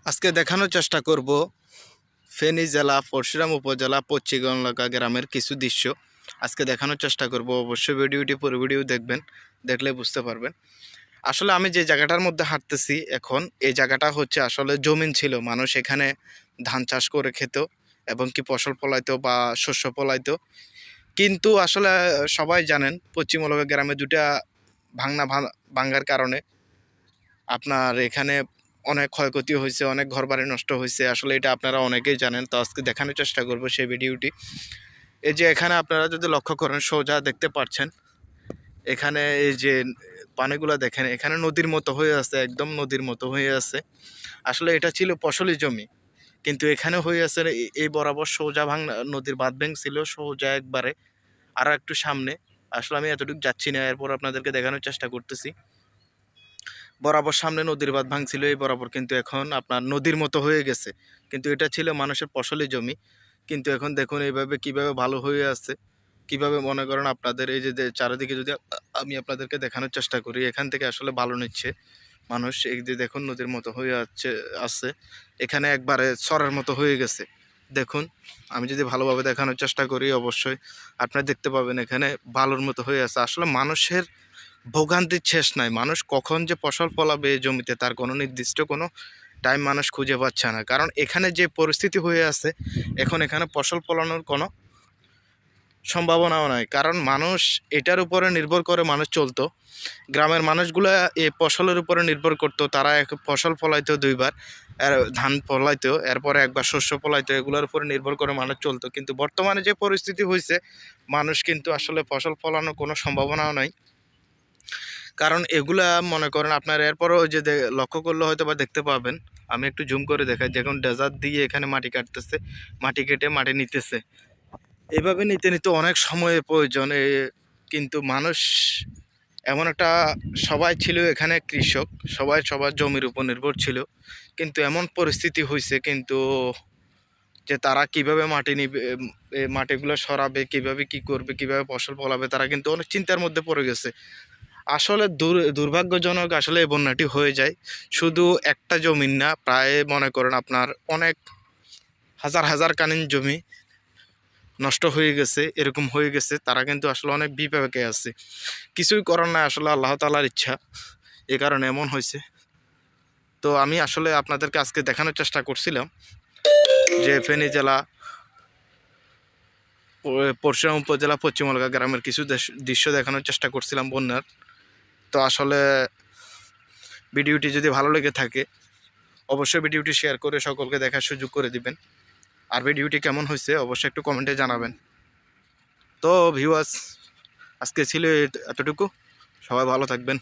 আজকে দেখানোর চেষ্টা করব ফেনী জেলা পরশুরাম উপজেলা পশ্চিমগঙ্গা গ্রামের কিছু দৃশ্য। আজকে দেখানোর চেষ্টা করব, অবশ্যই ভিডিওটি পুরো ভিডিও দেখবেন, দেখলে বুঝতে পারবেন। আসলে আমি যে জায়গাটার মধ্যে হাঁটতেছি এখন, এই জায়গাটা হচ্ছে আসলে জমিন ছিল, মানুষ এখানে ধান চাষ করে খেত এবং কি ফসল ফলাইতো বা শস্য ফলাইতো। কিন্তু আসলে সবাই জানেন পশ্চিমবঙ্গ গ্রামে দুটা ভাঙ্গার কারণে আপনার এখানে অনেক ক্ষয়ক্ষতি হয়েছে, অনেক ঘরবাড়ি নষ্ট হয়েছে। আসলে এটা আপনারা অনেকেই জানেন, তো আজকে দেখানোর চেষ্টা করব সেই ভিডিওটি। এই যে এখানে আপনারা যদি লক্ষ্য করেন, সোজা দেখতে পাচ্ছেন এখানে এই যে পানিগুলো দেখেন, এখানে নদীর মতো হয়ে আছে, একদম নদীর মতো হয়ে আছে। আসলে এটা ছিল ফসলি জমি, কিন্তু এখানে হয়ে আছে এই বরাবর সোজা নদীর বাঁধ ছিল সোজা একবারে। আর একটু সামনে, আসলে আমি এতটুকু যাচ্ছি না, এরপর আপনাদেরকে দেখানোর চেষ্টা করতেছি। বরাবর সামনে নদীর বাঁধ ভাঙছিল, এই বরাবর কিন্তু এখন আপনার নদীর মতো হয়ে গেছে। কিন্তু এটা ছিল মানুষের ফসলি জমি, কিন্তু এখন দেখুন এইভাবে কিভাবে ভালো হয়ে আছে। কিভাবে মনে করেন আপনাদের এই যে চারিদিকে যদি আমি আপনাদেরকে দেখানোর চেষ্টা করি, এখান থেকে আসলে ভালো নিচ্ছে মানুষ। এই যে দেখুন নদীর মতো হয়ে আছে, এখানে একবারে চরের মতো হয়ে গেছে। দেখুন আমি যদি ভালোভাবে দেখানোর চেষ্টা করি, অবশ্যই আপনারা দেখতে পাবেন এখানে বালুর মতো হয়ে আছে। আসলে মানুষের ভোগান্তির শেষ নাই। মানুষ কখন যে ফসল ফলাবে এই জমিতে, তার কোনো নির্দিষ্ট কোনো টাইম মানুষ খুঁজে পাচ্ছে না। কারণ এখানে যে পরিস্থিতি হয়ে আছে, এখন এখানে ফসল ফলানোর কোনো সম্ভাবনাও নাই। কারণ মানুষ এটার উপরে নির্ভর করে মানুষ চলতো। গ্রামের মানুষগুলা এই ফসলের উপরে নির্ভর করতো। তারা এক ফসল ফলাইতো দুইবার, ধান ফলাইতো, এরপরে একবার শস্য ফলাইতো, এগুলোর উপরে নির্ভর করে মানুষ চলতো। কিন্তু বর্তমানে যে পরিস্থিতি হয়েছে, মানুষ কিন্তু আসলে ফসল ফলানোর কোনো সম্ভাবনাও নাই। কারণ এগুলা মনে করেন আপনার এরপরও যে লক্ষ্য করলে হয়তো বা দেখতে পাবেন, আমি একটু জুম করে দেখাই। যখন ডেজার্ট দিয়ে এখানে মাটি কাটতেছে, মাটি কেটে মাটি নিতেছে, এভাবে নিতে নিতে অনেক সময়ের প্রয়োজন। কিন্তু মানুষ এমন একটা, সবাই ছিল এখানে কৃষক, সবাই সবার জমির উপর নির্ভর ছিল। কিন্তু এমন পরিস্থিতি হয়েছে, কিন্তু যে তারা কিভাবে মাটি নিবে, মাটিগুলো সরাবে, কিভাবে কি করবে, কিভাবে ফসল ফলাবে, তারা কিন্তু অনেক চিন্তার মধ্যে পড়ে গেছে। আসলে দুর্ভাগ্যজনক আসলে এই বন্যাটি হয়ে যায়। শুধু একটা জমিন না, প্রায় মনে করেন আপনার অনেক হাজার হাজার কানীন জমি নষ্ট হয়ে গেছে, এরকম হয়ে গেছে। তারা কিন্তু আসলে অনেক বিপাকে আছে, কিছুই করার না, আসলে আল্লাহ তাআলার ইচ্ছা, এ কারণে এমন হয়েছে। তো আমি আসলে আপনাদেরকে আজকে দেখানোর চেষ্টা করছিলাম যে ফেনী জেলা পরশুরাম উপজেলা পশ্চিমবঙ্গ গ্রামের কিছু দৃশ্য দেখানোর চেষ্টা করছিলাম বন্যার। তো আসলে ভিডিওটি যদি ভালো লেগে থাকে, অবশ্যই ভিডিওটি শেয়ার করে সকলকে দেখার সুযোগ করে দিবেন। আর ভিডিওটি কেমন হয়েছে অবশ্যই একটু কমেন্টে জানাবেন। তো ভিউয়ার্স, আজকে ছিল এতটুকু। সবাই ভালো থাকবেন।